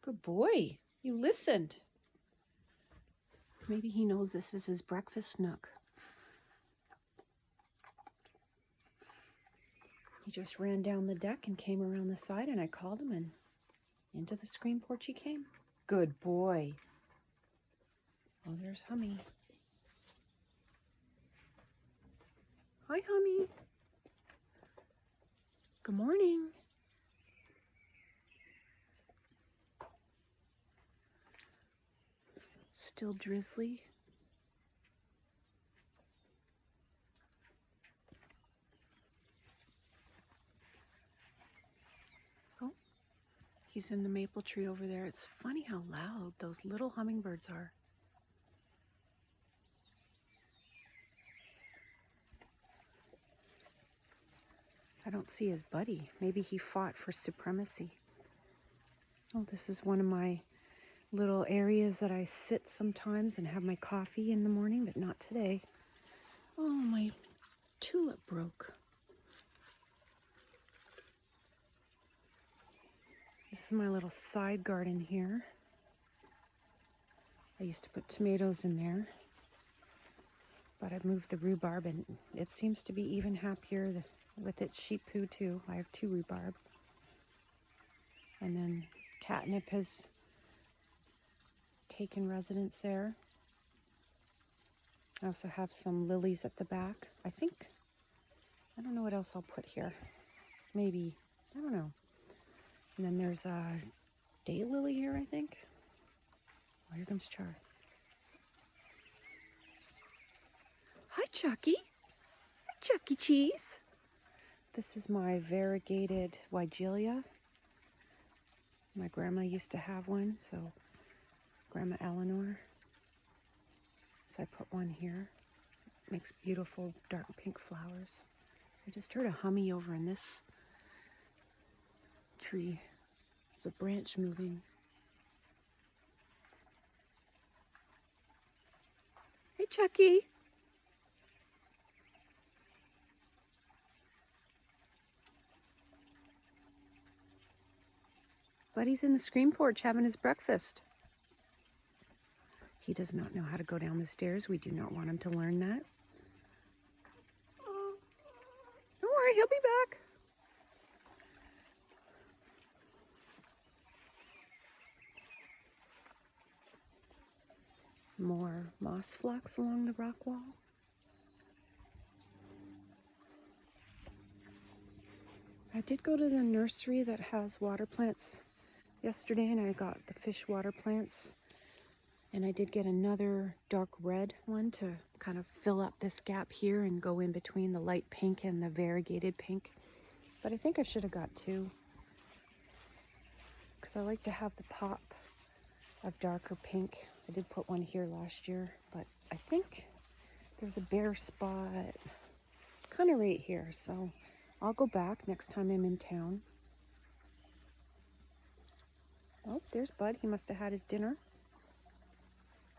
Good boy. You listened. Maybe he knows this is his breakfast nook. He just ran down the deck and came around the side, and I called him, and into the screen porch he came. Good boy. Oh, there's Hummy. Hi, Hummy. Good morning. Still drizzly. Oh, he's in the maple tree over there. It's funny how loud those little hummingbirds are. I don't see his buddy. Maybe he fought for supremacy. Oh, this is one of my little areas that I sit sometimes and have my coffee in the morning, but not today. Oh, my tulip broke. This is my little side garden here. I used to put tomatoes in there, but I moved the rhubarb, and it seems to be even happier with its sheep poo too. I have 2 rhubarb. And then catnip has taken residence there. I also have some lilies at the back. I don't know what else I'll put here. Maybe, I don't know. And then there's a daylily here, I think. Oh, here comes Char. Hi, Chucky. Hi, Chucky Cheese. This is my variegated Weigelia. My grandma used to have one, so Grandma Eleanor. So I put one here. It makes beautiful dark pink flowers. I just heard a Hummy over in this tree. It's a branch moving. Hey, Chucky. Buddy's in the screen porch having his breakfast. He does not know how to go down the stairs. We do not want him to learn that. Don't worry, he'll be back. More moss flocks along the rock wall. I did go to the nursery that has water plants yesterday, and I got the fish water plants. And I did get another dark red one to kind of fill up this gap here and go in between the light pink and the variegated pink. But I think I should have got 2, because I like to have the pop of darker pink. I did put one here last year, but I think there's a bare spot kind of right here. So I'll go back next time I'm in town. Oh, there's Bud. He must have had his dinner.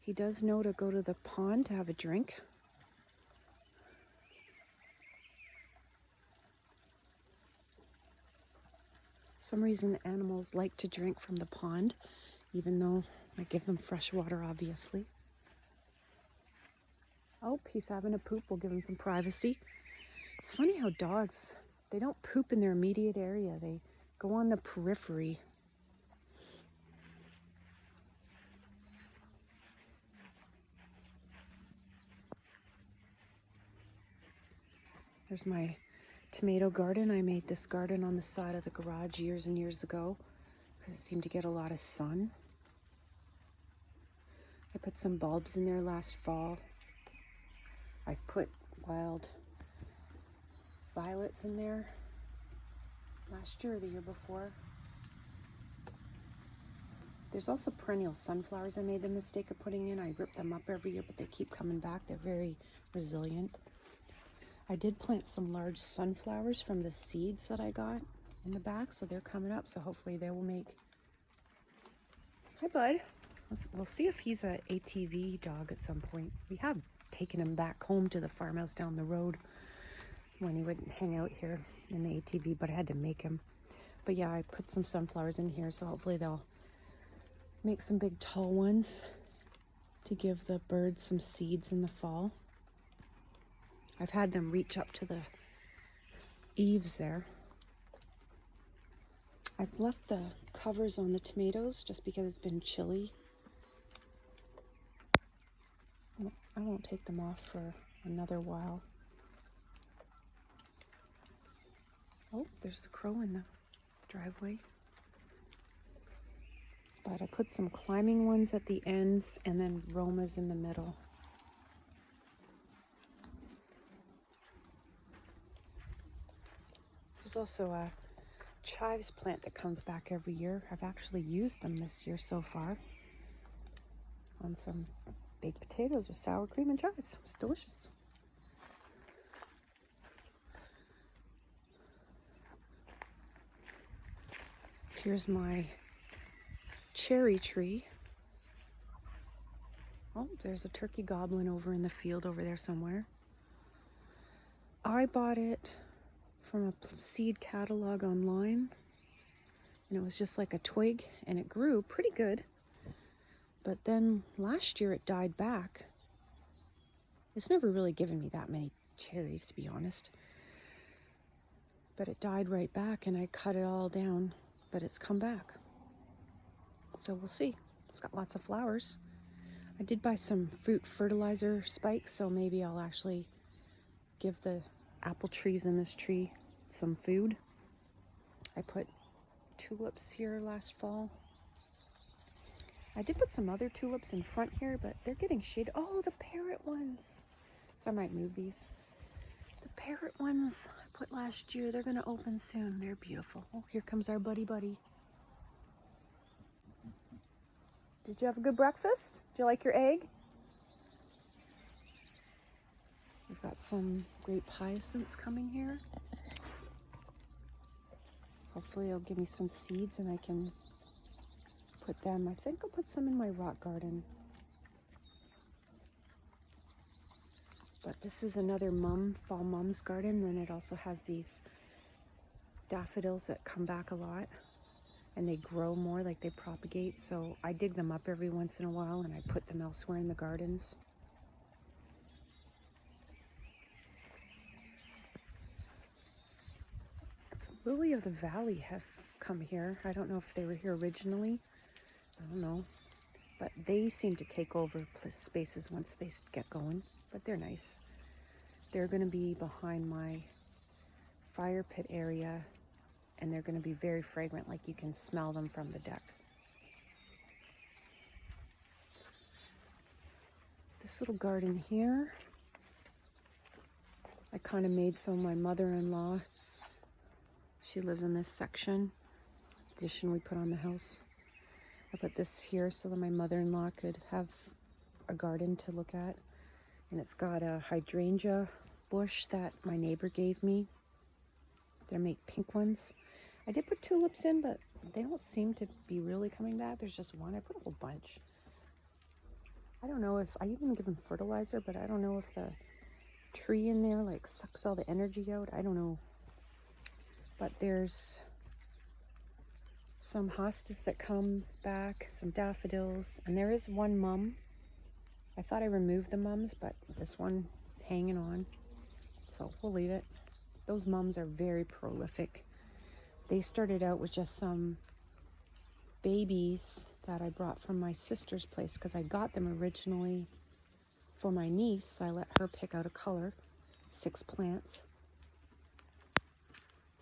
He does know to go to the pond to have a drink. For some reason the animals like to drink from the pond, even though I give them fresh water, obviously. Oh, he's having a poop. We'll give him some privacy. It's funny how dogs, they don't poop in their immediate area. They go on the periphery. There's my tomato garden. I made this garden on the side of the garage years and years ago because it seemed to get a lot of sun. I put some bulbs in there last fall. I put wild violets in there last year or the year before. There's also perennial sunflowers I made the mistake of putting in. I rip them up every year, but they keep coming back. They're very resilient. I did plant some large sunflowers from the seeds that I got in the back, so they're coming up, so hopefully they will make... Hi, Bud. We'll see if he's a ATV dog at some point. We have taken him back home to the farmhouse down the road when he would hang out here in the ATV, but I had to make him. But yeah, I put some sunflowers in here, so hopefully they'll make some big tall ones to give the birds some seeds in the fall. I've had them reach up to the eaves there. I've left the covers on the tomatoes just because it's been chilly. I won't take them off for another while. Oh, there's the crow in the driveway. But I put some climbing ones at the ends and then Romas in the middle. There's also a chives plant that comes back every year. I've actually used them this year so far on some baked potatoes with sour cream and chives. It's delicious. Here's my cherry tree. Oh, there's a turkey goblin over in the field over there somewhere. I bought it from a seed catalog online, and it was just like a twig, and it grew pretty good. But then last year it died back. It's never really given me that many cherries, to be honest. But it died right back, and I cut it all down, but it's come back. So we'll see. It's got lots of flowers. I did buy some fruit fertilizer spikes, so maybe I'll actually give the apple trees in this tree some food. I put tulips here last fall. I did put some other tulips in front here, but they're getting shaded. Oh, the parrot ones. So I might move these. The parrot ones I put last year, they're gonna open soon. They're beautiful. Oh, here comes our buddy. Did you have a good breakfast? Did you like your egg? We've got some grape hyacinths coming here. Hopefully it'll give me some seeds and I can put them. I think I'll put some in my rock garden. But this is another fall mum's garden, and it also has these daffodils that come back a lot. And they grow more, like they propagate, so I dig them up every once in a while and I put them elsewhere in the gardens. Some lily of the valley have come here. I don't know if they were here originally. I don't know. But they seem to take over spaces once they get going. But they're nice. They're going to be behind my fire pit area, and they're going to be very fragrant, like you can smell them from the deck. This little garden here, I kind of made so my mother-in-law, she lives in this section, addition we put on the house. I put this here so that my mother-in-law could have a garden to look at. And it's got a hydrangea bush that my neighbor gave me. They make pink ones. I did put tulips in, but they don't seem to be really coming back. There's just one. I put a whole bunch. I don't know if I even give them fertilizer, but I don't know if the tree in there like sucks all the energy out. I don't know. But there's some hostas that come back, some daffodils, and there is one mum. I thought I removed the mums, but this one is hanging on, so we'll leave it. Those mums are very prolific. They started out with just some babies that I brought from my sister's place because I got them originally for my niece. So I let her pick out a color, 6 plants.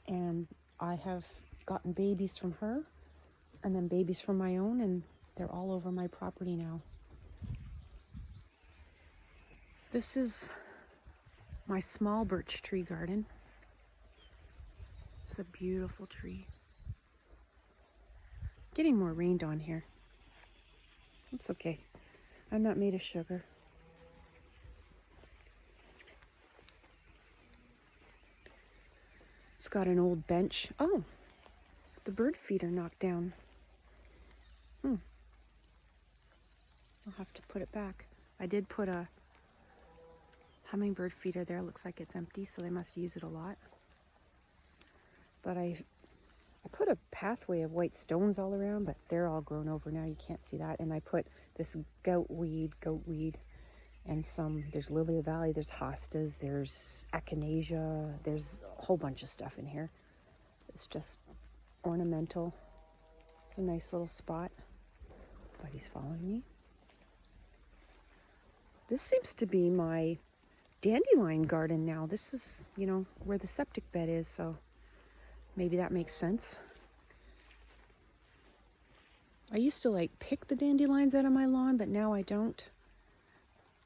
And I have gotten babies from her and then babies from my own, and they're all over my property now. This is my small birch tree garden. It's a beautiful tree. Getting more rained on here. It's okay. I'm not made of sugar. It's got an old bench. Oh, the bird feeder knocked down. I'll have to put it back. I did put a hummingbird feeder there. Looks like it's empty, so they must use it a lot. But I I put a pathway of white stones all around, but they're all grown over now. You can't see that. And I put this goat weed, and there's lily of the valley, there's hostas, there's echinacea, there's a whole bunch of stuff in here. It's just ornamental. It's a nice little spot. Buddy's following me. This seems to be my dandelion garden now. This is, where the septic bed is, so maybe that makes sense. I used to pick the dandelions out of my lawn, but now I don't,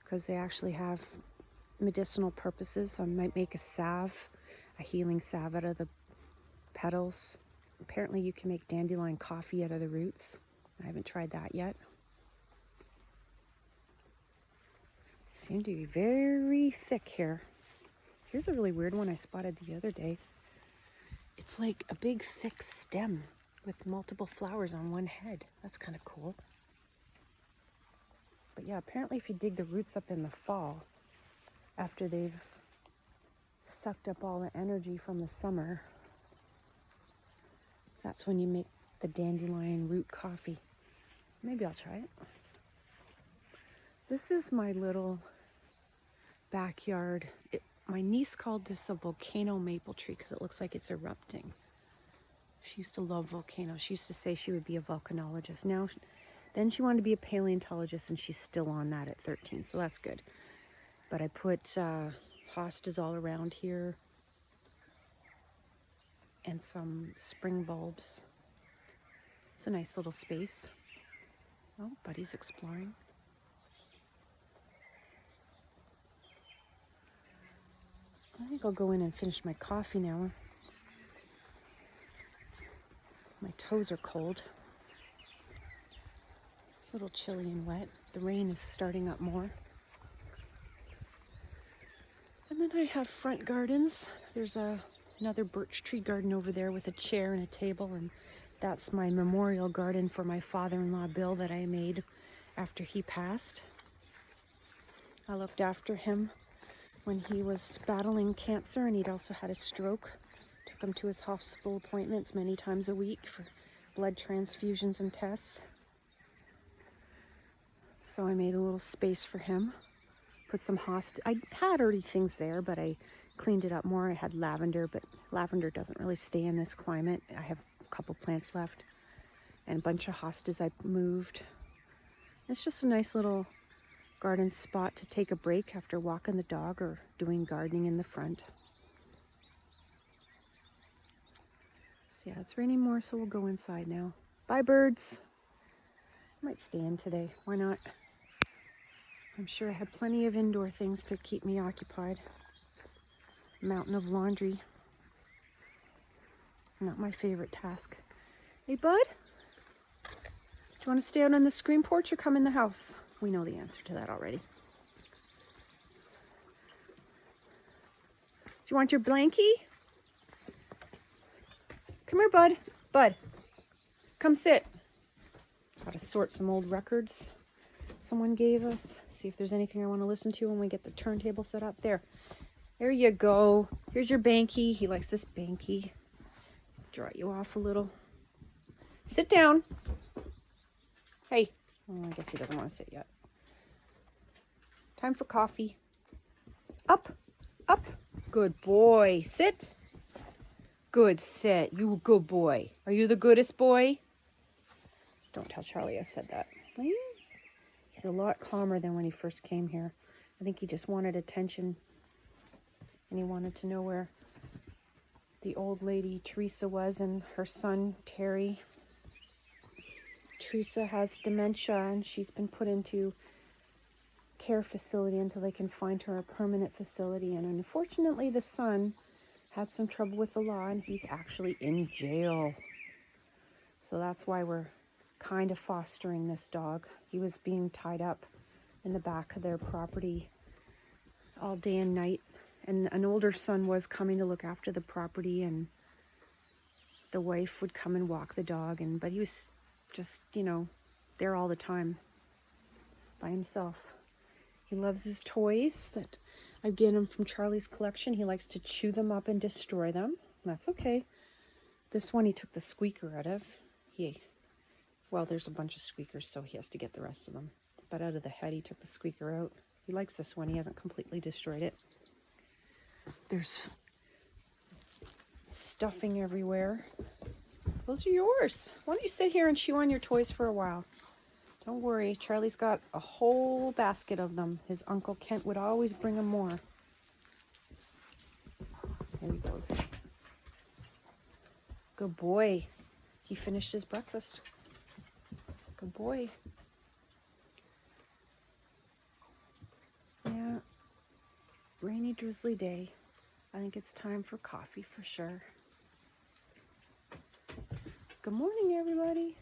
because they actually have medicinal purposes. So I might make a healing salve out of the petals. Apparently you can make dandelion coffee out of the roots. I haven't tried that yet. Seem to be very thick here. Here's a really weird one I spotted the other day. It's like a big thick stem with multiple flowers on one head. That's kind of cool. But yeah, apparently if you dig the roots up in the fall, after they've sucked up all the energy from the summer, that's when you make the dandelion root coffee. Maybe I'll try it. This is my little backyard. My niece called this a volcano maple tree because it looks like it's erupting. She used to love volcanoes. She used to say she would be a volcanologist. Then she wanted to be a paleontologist, and she's still on that at 13, so that's good. But I put hostas all around here and some spring bulbs. It's a nice little space. Oh, Buddy's exploring. I think I'll go in and finish my coffee now. My toes are cold. It's a little chilly and wet. The rain is starting up more. And then I have front gardens. There's another birch tree garden over there with a chair and a table, and that's my memorial garden for my father-in-law Bill that I made after he passed. I looked after him when he was battling cancer, and he'd also had a stroke. Took him to his hospital appointments many times a week for blood transfusions and tests. So I made a little space for him. Put some I had already things there, but I cleaned it up more. I had lavender, but lavender doesn't really stay in this climate. I have a couple plants left and a bunch of hostas I moved. It's just a nice little garden spot to take a break after walking the dog or doing gardening in the front. So yeah, it's raining more, so we'll go inside now. Bye, birds. I might stay in today. Why not? I'm sure I had plenty of indoor things to keep me occupied. Mountain of laundry. Not my favorite task. Hey, bud? Do you want to stay out on the screen porch or come in the house? We know the answer to that already. Do you want your blankie? Come here, bud. Bud, come sit. Got to sort some old records someone gave us. See if there's anything I want to listen to when we get the turntable set up. There you go. Here's your banky. He likes this banky. Draw you off a little. Sit down. Hey. Oh, I guess he doesn't want to sit yet. Time for coffee. Up. Up. Good boy. Sit. Good sit. You a good boy. Are you the goodest boy? Don't tell Charlie I said that. He's a lot calmer than when he first came here. I think he just wanted attention. And he wanted to know where the old lady Teresa was and her son Terry. Teresa has dementia and she's been put into care facility until they can find her a permanent facility. And unfortunately the son had some trouble with the law and he's actually in jail. So that's why we're kind of fostering this dog. He was being tied up in the back of their property all day and night. And an older son was coming to look after the property, and the wife would come and walk the dog, but he was just, there all the time by himself. He loves his toys that I get him from Charlie's collection. He likes to chew them up and destroy them. That's okay. This one he took the squeaker out of. Well, there's a bunch of squeakers, so he has to get the rest of them. But out of the head, he took the squeaker out. He likes this one. He hasn't completely destroyed it. There's stuffing everywhere. Those are yours. Why don't you sit here and chew on your toys for a while? Don't worry. Charlie's got a whole basket of them. His Uncle Kent would always bring him more. There he goes. Good boy. He finished his breakfast. Good boy. Yeah. Rainy, drizzly day. I think it's time for coffee for sure. Good morning, everybody.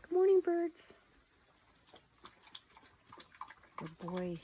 Good morning, birds. Good boy.